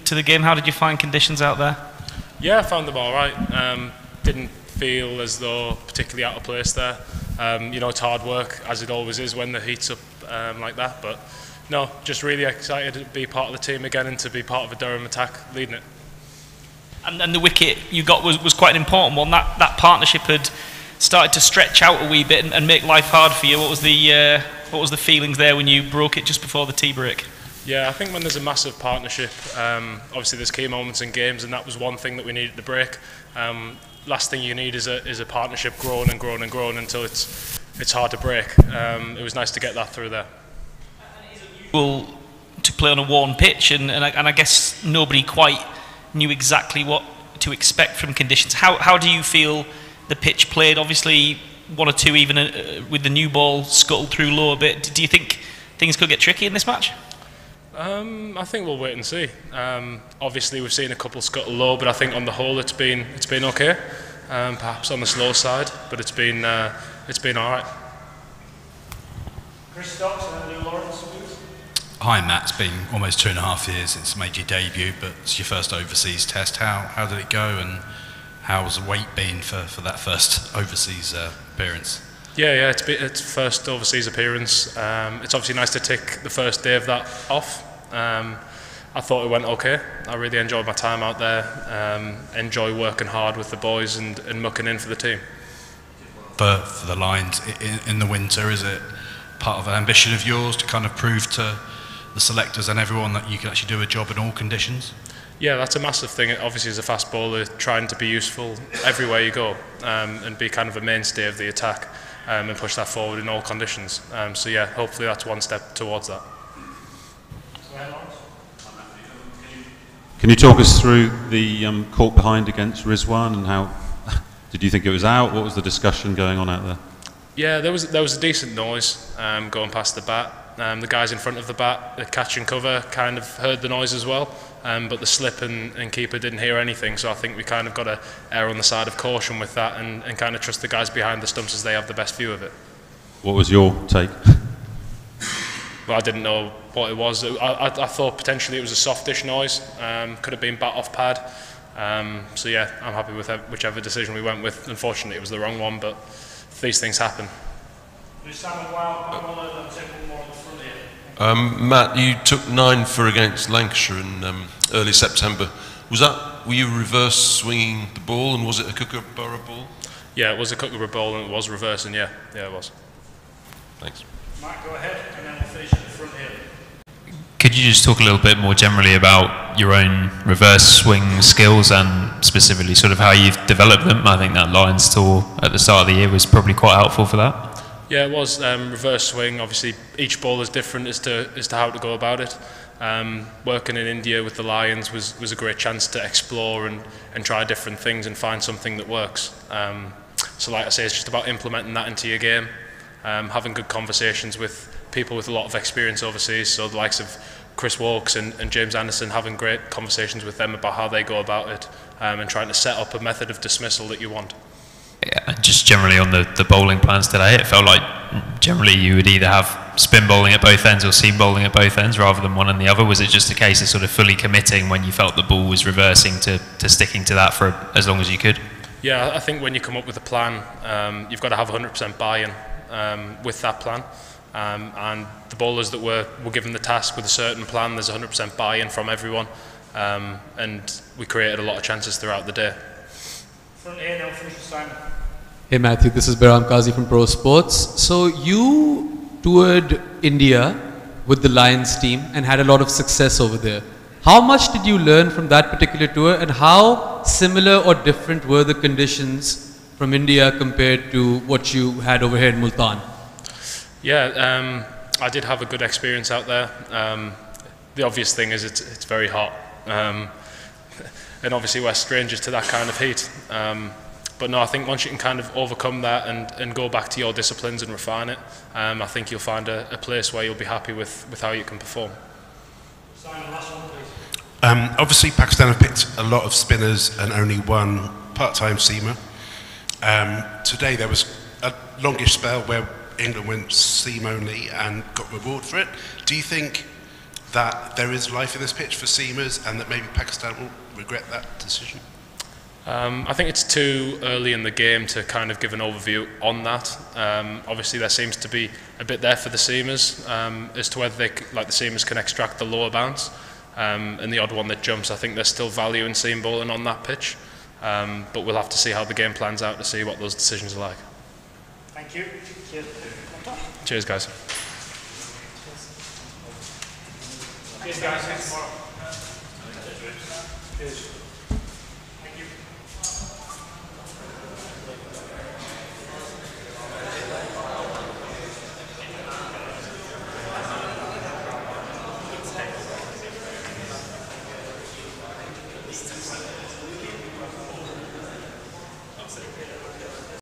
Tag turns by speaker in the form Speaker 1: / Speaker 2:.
Speaker 1: to the game? How did you find conditions out there?
Speaker 2: Yeah, I found them all right. Didn't feel as though particularly out of place there. You know, it's hard work, as it always is when the heat's up like that. But no, just really excited to be part of the team again and to be part of a Durham attack, leading it.
Speaker 1: And the wicket you got was quite an important one. That partnership had started to stretch out a wee bit and make life hard for you. What was the feelings there when you broke it just before the tea break?
Speaker 2: Yeah, I think when there's a massive partnership, obviously there's key moments in games, and that was one thing that we needed to break. Last thing you need is a partnership growing and growing and growing until it's hard to break. It was nice to get that through there.
Speaker 1: Well, to play on a worn pitch, and I guess nobody quite knew exactly what to expect from conditions. How do you feel the pitch played? Obviously, one or two even with the new ball scuttled through low a bit. Do you think things could get tricky in this match?
Speaker 2: I think we'll wait and see. Obviously, we've seen a couple scuttle low, but I think on the whole it's been okay. Perhaps on the slow side, but it's been all right.
Speaker 3: Chris Stocks and Lou Lawrence, please.
Speaker 4: Hi Matt, it's been almost 2.5 years since you made your debut, but it's your first overseas test. How did it go, and how's the weight been for that first overseas appearance?
Speaker 2: Yeah, it's first overseas appearance. It's obviously nice to tick the first day of that off. I thought it went okay. I really enjoyed my time out there. Enjoy working hard with the boys and mucking in for the team.
Speaker 4: For the Lions in the winter, is it part of an ambition of yours to kind of prove to the selectors and everyone that you can actually do a job in all conditions?
Speaker 2: Yeah, that's a massive thing. Obviously, as a fast bowler, trying to be useful everywhere you go and be kind of a mainstay of the attack and push that forward in all conditions. So yeah, hopefully that's one step towards that.
Speaker 5: Can you talk us through the caught behind against Rizwan, and how did you think it was out? What was the discussion going on out there?
Speaker 2: Yeah, there was a decent noise going past the bat. The guys in front of the bat, the catch and cover, kind of heard the noise as well, but the slip and keeper didn't hear anything, so I think we kind of got to err on the side of caution with that and kind of trust the guys behind the stumps as they have the best view of it.
Speaker 5: What was your take?
Speaker 2: Well, I didn't know what it was. I thought potentially it was a softish noise, could have been bat off pad, so yeah, I'm happy with whichever decision we went with. Unfortunately it was the wrong one, but these things happen.
Speaker 6: Matt, you took 9 for against Lancashire in early September. Were you reverse swinging the ball, and was it a Kookaburra ball?
Speaker 2: Yeah, it was a Kookaburra ball and it was reversing, yeah it was.
Speaker 6: Thanks.
Speaker 3: Matt, go ahead, and then we'll finish at the front here.
Speaker 7: Could you just talk a little bit more generally about your own reverse swing skills and specifically sort of how you've developed them? I think that Lions tour at the start of the year was probably quite helpful for that.
Speaker 2: Yeah, it was reverse swing. Obviously, each ball is different as to how to go about it. Working in India with the Lions was a great chance to explore and try different things and find something that works. So like I say, it's just about implementing that into your game, having good conversations with people with a lot of experience overseas, so the likes of Chris Walks and James Anderson, having great conversations with them about how they go about it and trying to set up a method of dismissal that you want.
Speaker 7: Yeah, and just generally on the bowling plans today, it felt like generally you would either have spin bowling at both ends or seam bowling at both ends rather than one and the other. Was it just a case of sort of fully committing when you felt the ball was reversing to sticking to that for as long as you could?
Speaker 2: Yeah, I think when you come up with a plan, you've got to have 100% buy-in with that plan. And the bowlers that were given the task with a certain plan, there's 100% buy-in from everyone, and we created a lot of chances throughout the day.
Speaker 8: Hey Matthew, this is Behram Qazi from Pro Sports. So you toured India with the Lions team and had a lot of success over there. How much did you learn from that particular tour, and how similar or different were the conditions from India compared to what you had over here in Multan?
Speaker 2: Yeah, I did have a good experience out there. The obvious thing is it's very hot. And obviously we're strangers to that kind of heat. But no, I think once you can kind of overcome that and go back to your disciplines and refine it, I think you'll find a place where you'll be happy with how you can perform.
Speaker 3: Simon, last one, please.
Speaker 9: Obviously Pakistan have picked a lot of spinners and only one part-time seamer. Today there was a longish spell where England went seam only and got reward for it. Do you think that there is life in this pitch for seamers and that maybe Pakistan will regret that decision?
Speaker 2: I think it's too early in the game to kind of give an overview on that. Obviously, there seems to be a bit there for the seamers as to whether the seamers can extract the lower bounce. And the odd one that jumps, I think there's still value in seam bowling on that pitch. But we'll have to see how the game plans out to see what those decisions are like.
Speaker 3: Thank you. Cheers.
Speaker 2: Cheers, guys.
Speaker 3: Cheers, guys. Thanks tomorrow. Cheers.